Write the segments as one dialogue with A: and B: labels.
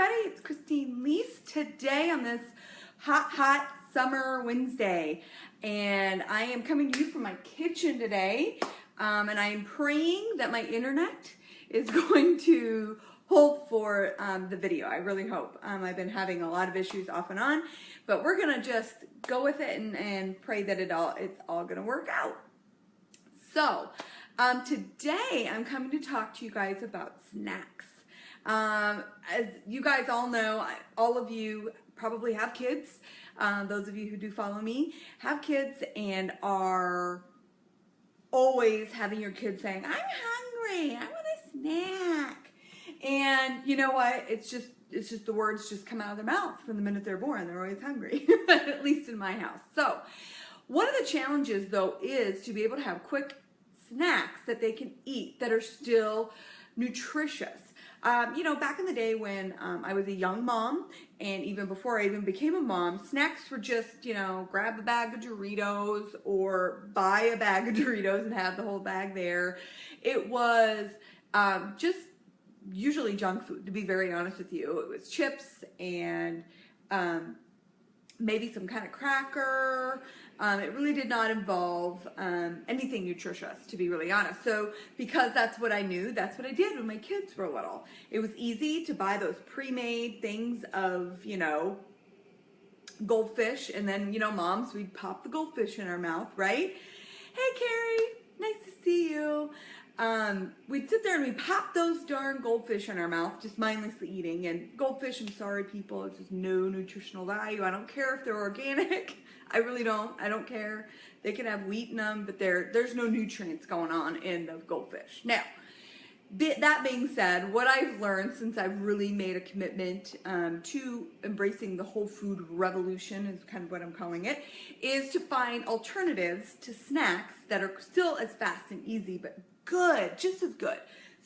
A: everybody, it's Christine Lease today on this hot summer Wednesday, and I am coming to you from my kitchen today, and I am praying that my internet is going to hold for the video. I really hope. I've been having a lot of issues off and on, but we're gonna just go with it and pray that it's all gonna work out. So today I'm coming to talk to you guys about snacks. As you guys all know, all of you probably have kids. Those of you who do follow me have kids and are always having your kids saying, "I'm hungry, I want a snack." And you know what? It's just the words just come out of their mouth from the minute they're born. They're always hungry, at least in my house. So one of the challenges though is to be able to have quick snacks that they can eat that are still nutritious. You know, back in the day when I was a young mom, and even before I even became a mom, snacks were just, you know, grab a bag of Doritos or buy a bag of Doritos and have the whole bag there. It was just usually junk food, to be very honest with you. It was chips and maybe some kind of cracker. It really did not involve anything nutritious, to be really honest. So because that's what I knew, that's what I did when my kids were little. It was easy to buy those pre-made things of, you know, goldfish. And then, you know, moms, we'd pop the goldfish in our mouth, right? Hey, Carrie, nice to see you. We'd sit there and we'd pop those darn goldfish in our mouth, just mindlessly eating. And goldfish, I'm sorry people, it's just no nutritional value. I don't care if they're organic. I really don't. I don't care. They can have wheat in them, but there's no nutrients going on in the goldfish. Now, that being said, what I've learned since I've really made a commitment to embracing the whole food revolution, is kind of what I'm calling it, is to find alternatives to snacks that are still as fast and easy, but good, just as good.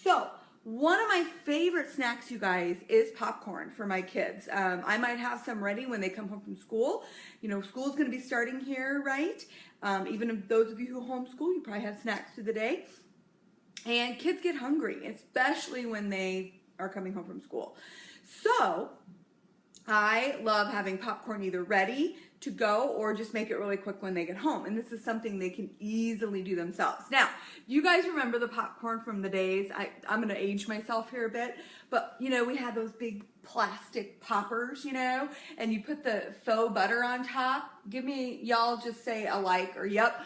A: So one of my favorite snacks, you guys, is popcorn for my kids. I might have some ready when they come home from school. You know, school's going to be starting here, right? Even if those of you who homeschool, you probably have snacks through the day. And kids get hungry, especially when they are coming home from school. So I love having popcorn either ready to go or just make it really quick when they get home. And this is something they can easily do themselves. Now, you guys remember the popcorn from the days, I'm gonna age myself here a bit, but you know, we had those big plastic poppers, you know, and you put the faux butter on top. Give me, y'all just say a like or yep.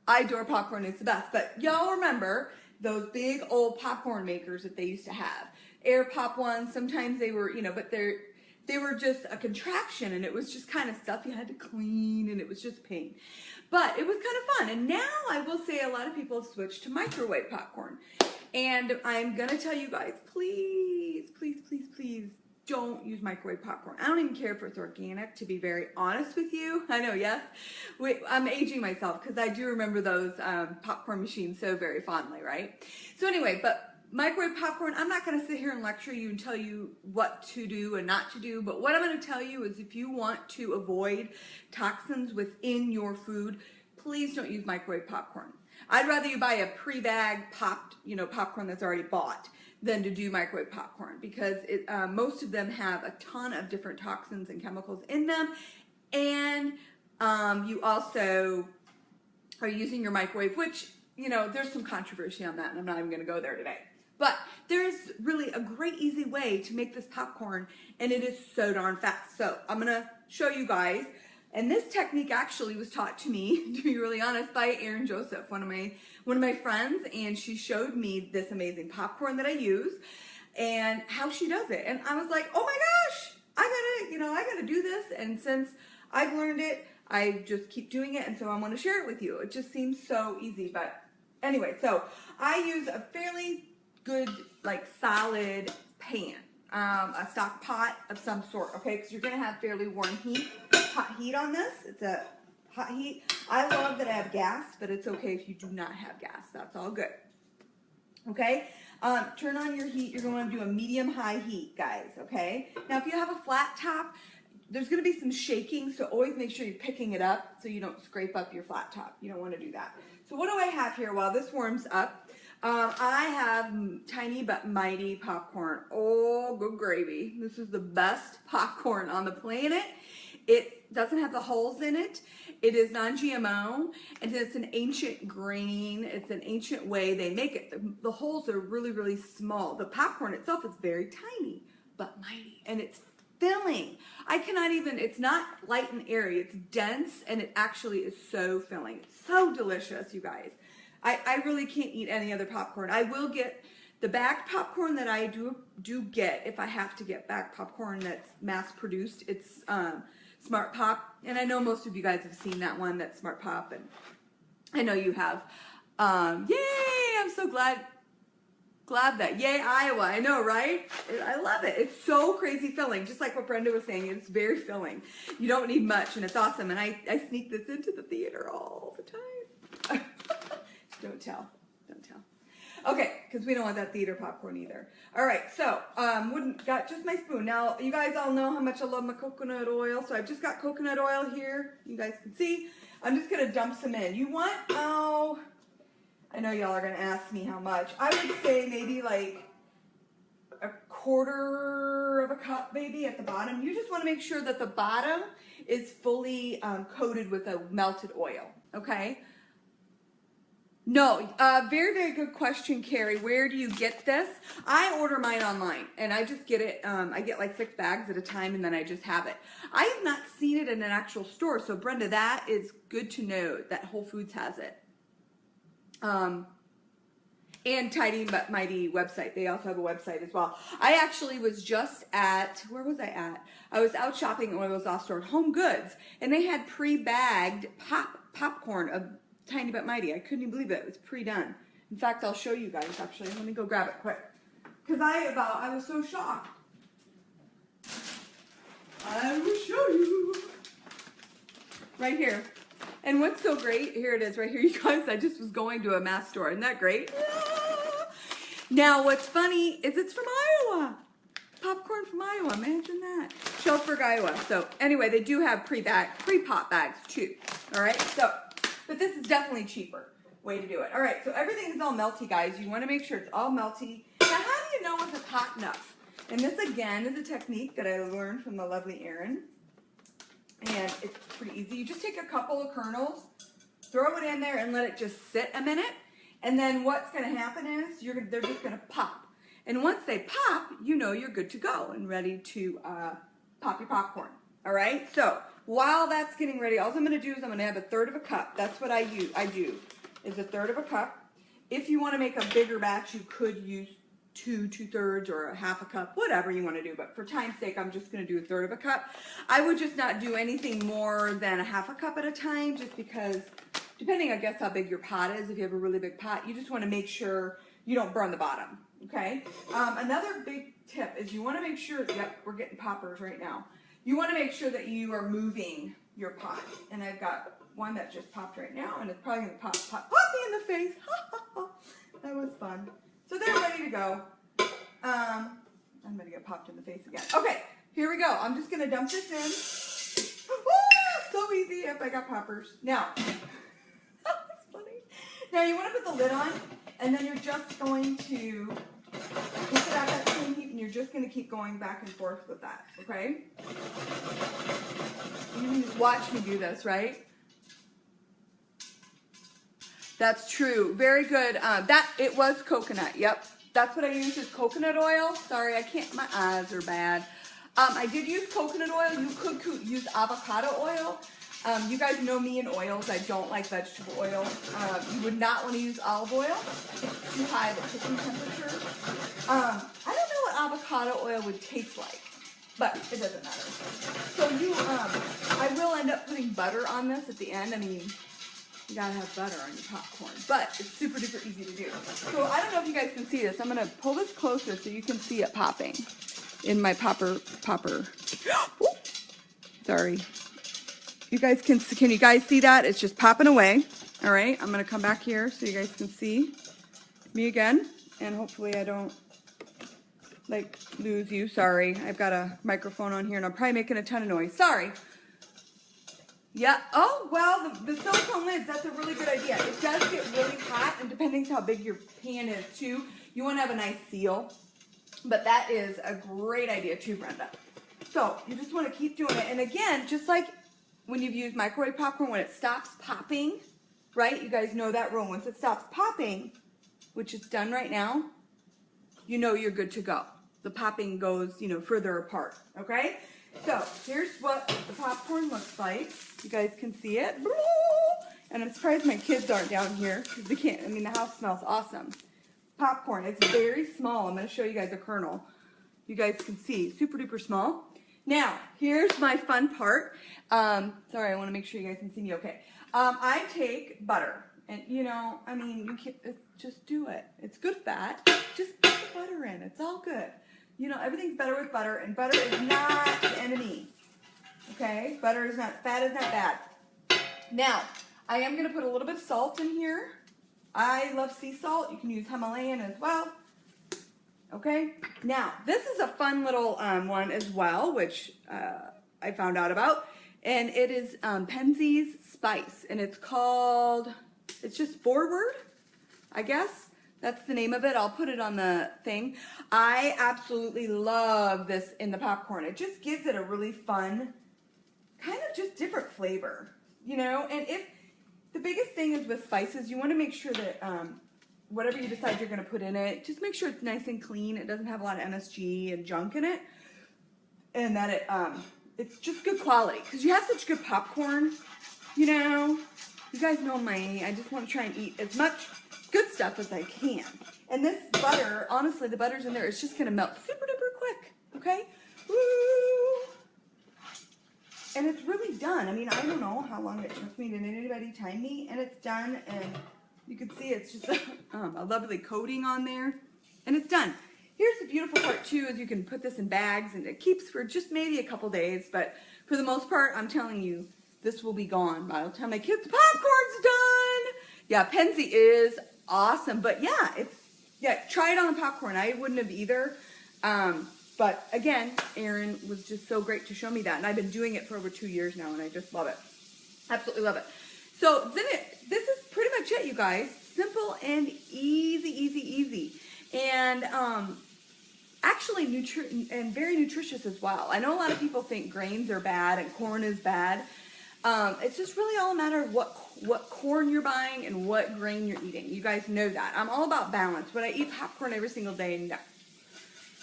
A: I adore popcorn, it's the best. But y'all remember those big old popcorn makers that they used to have. Air pop ones, sometimes they were, you know, but they were just a contraption, and it was just kind of stuff you had to clean, and it was just pain. But it was kind of fun. And now I will say a lot of people have switched to microwave popcorn. And I'm gonna tell you guys, please, please, please, please don't use microwave popcorn. I don't even care if it's organic, to be very honest with you. I know, yes. I'm aging myself because I do remember those popcorn machines so very fondly, right? So anyway, but microwave popcorn, I'm not going to sit here and lecture you and tell you what to do and not to do, but what I'm going to tell you is if you want to avoid toxins within your food, please don't use microwave popcorn. I'd rather you buy a pre-bag popped, you know, popcorn that's already bought than to do microwave popcorn, because most of them have a ton of different toxins and chemicals in them, and you also are using your microwave, which, you know, there's some controversy on that, and I'm not even going to go there today. But there's really a great easy way to make this popcorn, and it is so darn fast. So I'm gonna show you guys, and this technique actually was taught to me, to be really honest, by Erin Joseph, one of my friends, and she showed me this amazing popcorn that I use and how she does it. And I was like, oh my gosh, I gotta do this. And since I've learned it, I just keep doing it, and so I want to share it with you. It just seems so easy. But anyway, so I use a fairly good, like, solid pan, a stock pot of some sort, okay? Because you're going to have fairly hot heat on this. It's a hot heat. I love that I have gas, but it's okay if you do not have gas. That's all good, okay? Turn on your heat. You're going to do a medium-high heat, guys, okay? Now, if you have a flat top, there's going to be some shaking, so always make sure you're picking it up so you don't scrape up your flat top. You don't want to do that. So what do I have here while this warms up? I have Tiny But Mighty popcorn. Oh, good gravy. This is the best popcorn on the planet. It doesn't have the holes in it. It is non-GMO, and it's an ancient grain. It's an ancient way they make it. The holes are really, really small. The popcorn itself is very tiny, but mighty, and it's filling. I cannot even, it's not light and airy. It's dense, and it actually is so filling. It's so delicious, you guys. I really can't eat any other popcorn. I will get the bagged popcorn that I do get if I have to get bagged popcorn that's mass produced. It's Smart Pop, and I know most of you guys have seen that one, that's Smart Pop, and I know you have. Yay! I'm so glad that, yay Iowa, I know, right? I love it. It's so crazy filling, just like what Brenda was saying. It's very filling. You don't need much, and it's awesome. And I sneak this into the theater all the time. Don't tell. Okay, because we don't want that theater popcorn either. All right, so got just my spoon. Now, you guys all know how much I love my coconut oil, so I've just got coconut oil here. You guys can see. I'm just gonna dump some in. You want, I know y'all are gonna ask me how much. I would say maybe like a quarter of a cup maybe at the bottom. You just wanna make sure that the bottom is fully coated with a melted oil, okay? No, very, very good question, Carrie. Where do you get this? I order mine online, and I just get it, I get like 6 bags at a time, and then I just have it. I have not seen it in an actual store, so Brenda, that is good to know that Whole Foods has it. And Tiny But Mighty website. They also have a website as well. I actually was just at, where was I at? I was out shopping at one of those off-store Home Goods, and they had pre-bagged popcorn of Tiny But Mighty. I couldn't even believe it. It was pre-done. In fact, I'll show you guys actually. Let me go grab it quick. Because I was so shocked. I will show you. Right here. And what's so great, here it is right here, you guys. I just was going to a mass store. Isn't that great? Now, what's funny is it's from Iowa. Popcorn from Iowa. Imagine that. Shelfburg, Iowa. So anyway, they do have pre-pop bags too. All right. So, but this is definitely cheaper way to do it. All right. So everything is all melty, guys. You want to make sure it's all melty. Now, how do you know if it's hot enough? And this again is a technique that I learned from the lovely Erin. And it's pretty easy. You just take a couple of kernels, throw it in there, and let it just sit a minute. And then what's going to happen is they're just going to pop. And once they pop, you know you're good to go and ready to pop your popcorn. All right? So while that's getting ready, all I'm going to do is I'm going to have 1/3 of a cup. That's what I do, is 1/3 of a cup. If you want to make a bigger batch, you could use 2/3 or 1/2 cup, whatever you want to do. But for time's sake, I'm just going to do 1/3 of a cup. I would just not do anything more than 1/2 cup at a time, just because, depending, I guess, how big your pot is. If you have a really big pot, you just want to make sure you don't burn the bottom. Okay. Another big tip is you want to make sure. Yep, we're getting poppers right now. You want to make sure that you are moving your pot. And I've got one that just popped right now, and it's probably going to pop me in the face. That was fun. So they're ready to go. I'm going to get popped in the face again. Okay, here we go. I'm just going to dump this in. Woo! So easy if I got poppers. Now, that was funny. Now you want to put the lid on, and then you're just going to put it at that same heat, and you're just going to keep going back and forth with that, okay? You can just watch me do this, right? That's true. Very good. It was coconut. Yep. That's what I use is coconut oil. Sorry, I can't. My eyes are bad. I did use coconut oil. You could use avocado oil. You guys know me in oils. I don't like vegetable oil. You would not want to use olive oil. It's too high of a cooking temperature. I don't know what avocado oil would taste like, but it doesn't matter. So I will end up putting butter on this at the end. I mean, you gotta have butter on your popcorn, but it's super duper easy to do. So I don't know if you guys can see this. I'm gonna pull this closer so you can see it popping in my popper. Sorry. You guys can you guys see that? It's just popping away. All right, I'm gonna come back here so you guys can see me again, and hopefully I don't like lose you. Sorry, I've got a microphone on here and I'm probably making a ton of noise. Sorry. Yeah. Oh, well, the silicone lids, that's a really good idea. It does get really hot, and depending on how big your pan is, too, you want to have a nice seal. But that is a great idea, too, Brenda. So you just want to keep doing it. And again, just like when you've used microwave popcorn, when it stops popping, right? You guys know that rule. Once it stops popping, which it's done right now, you know you're good to go. The popping goes, you know, further apart, okay? So here's what the popcorn looks like. You guys can see it. And I'm surprised my kids aren't down here because they can't. I mean, the house smells awesome. Popcorn, it's very small. I'm going to show you guys a kernel. You guys can see, super duper small. Now, here's my fun part. Sorry, I want to make sure you guys can see me okay. I take butter. And, you know, I mean, you can just do it. It's good fat. Just put the butter in. It's all good. You know, everything's better with butter, and butter is not the enemy. Okay? Butter is not, fat is not bad. Now, I am going to put a little bit of salt in here. I love sea salt. You can use Himalayan as well. Okay? Now, this is a fun little one as well, which I found out about. And it is Penzeys Spice. And it's called, it's just Forward, I guess. That's the name of it. I'll put it on the thing. I absolutely love this in the popcorn. It just gives it a really fun, kind of just different flavor, you know? And if the biggest thing is with spices, you want to make sure that whatever you decide you're going to put in it, just make sure it's nice and clean. It doesn't have a lot of MSG and junk in it. And that it's just good quality. Because you have such good popcorn, you know? You guys know I just want to try and eat as much good stuff as I can. And this butter, honestly, the butter's in there. It's just going to melt super duper quick, okay? Woo! And it's really done. I mean, I don't know how long it took me. Did anybody time me? And it's done, and you can see it's just a lovely coating on there. And it's done. Here's the beautiful part, too, is you can put this in bags, and it keeps for just maybe a couple days. But for the most part, I'm telling you, this will be gone by the time my kids' popcorn's done. Yeah, Penzeys is awesome. But yeah, try it on the popcorn. I wouldn't have either. But again, Aaron was just so great to show me that. And I've been doing it for over 2 years now, and I just love it. Absolutely love it. So this is pretty much it, you guys. Simple and easy, easy, easy. And actually very nutritious as well. I know a lot of people think grains are bad and corn is bad. It's just really all a matter of what corn you're buying and what grain you're eating. You guys know that. I'm all about balance. Would I eat popcorn every single day? No.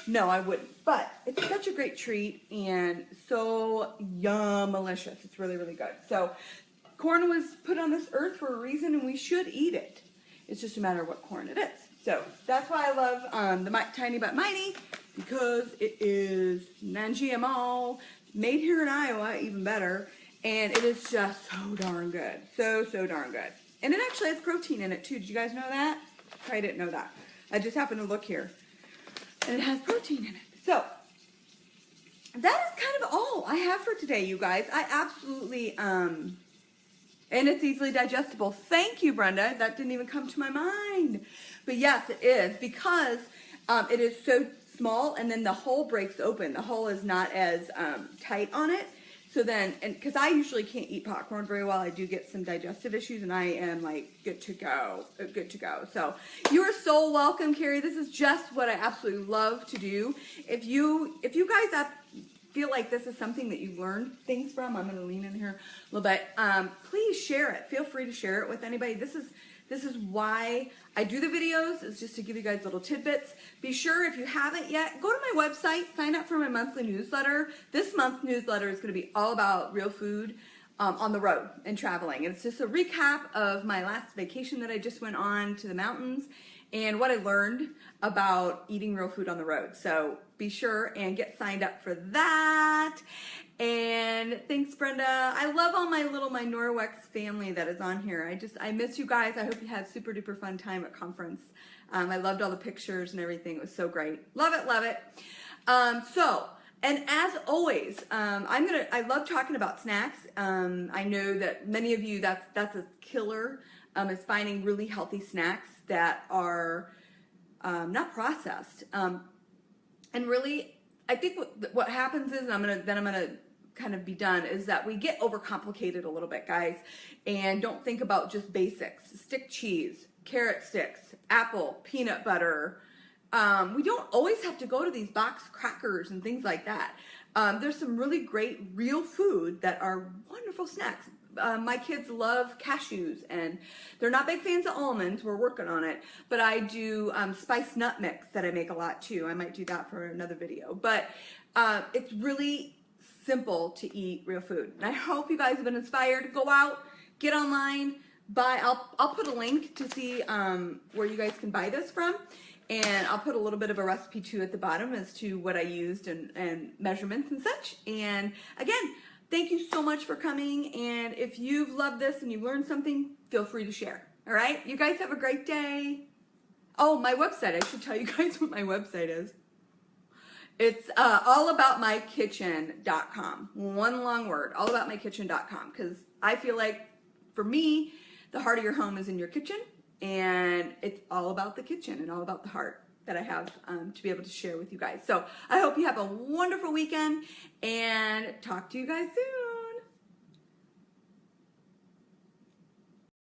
A: No, I wouldn't. But it's such a great treat and so yum-alicious. It's really, really good. So corn was put on this earth for a reason, and we should eat it. It's just a matter of what corn it is. So that's why I love the Tiny But Mighty, because it is non-GMO, made here in Iowa, even better. And it is just so darn good. So darn good. And it actually has protein in it, too. Did you guys know that? I didn't know that. I just happened to look here. And it has protein in it. So, that is kind of all I have for today, you guys. I absolutely, and it's easily digestible. Thank you, Brenda. That didn't even come to my mind. But yes, it is. Because it is so small, and then the hole breaks open. The hole is not as tight on it. So then, and because I usually can't eat popcorn very well, I do get some digestive issues, and I am like good to go. So you are so welcome, Carrie. This is just what I absolutely love to do. If you guys feel like this is something that you learned things from, I'm going to lean in here a little bit. Please share it. Feel free to share it with anybody. This is why I do the videos, is just to give you guys little tidbits. Be sure, if you haven't yet, go to my website, sign up for my monthly newsletter. This month's newsletter is going to be all about real food on the road and traveling. And it's just a recap of my last vacation that I just went on to the mountains and what I learned about eating real food on the road. So be sure and get signed up for that. And thanks, Brenda. I love all my Norwex family that is on here. I miss you guys. I hope you had super duper fun time at conference. I loved all the pictures and everything. It was so great. Love it, love it. And as always, I love talking about snacks. I know that many of you, that's a killer, is finding really healthy snacks that are not processed. And really, I think what happens is, and I'm gonna kind of be done is that we get overcomplicated a little bit, guys, and don't think about just basics. Stick cheese, carrot sticks, apple, peanut butter. We don't always have to go to these box crackers and things like that. There's some really great real food that are wonderful snacks. My kids love cashews, and they're not big fans of almonds. We're working on it, but I do spiced nut mix that I make a lot too. I might do that for another video, but it's really simple to eat real food. And I hope you guys have been inspired. Go out, get online, buy. I'll put a link to see where you guys can buy this from. And I'll put a little bit of a recipe too at the bottom as to what I used and measurements and such. And again, thank you so much for coming. And if you've loved this and you've learned something, feel free to share. All right? You guys have a great day. Oh, my website. I should tell you guys what my website is. It's allaboutmykitchen.com. One long word, allaboutmykitchen.com. Because I feel like, for me, the heart of your home is in your kitchen. And it's all about the kitchen and all about the heart that I have to be able to share with you guys. So I hope you have a wonderful weekend and talk to you guys soon.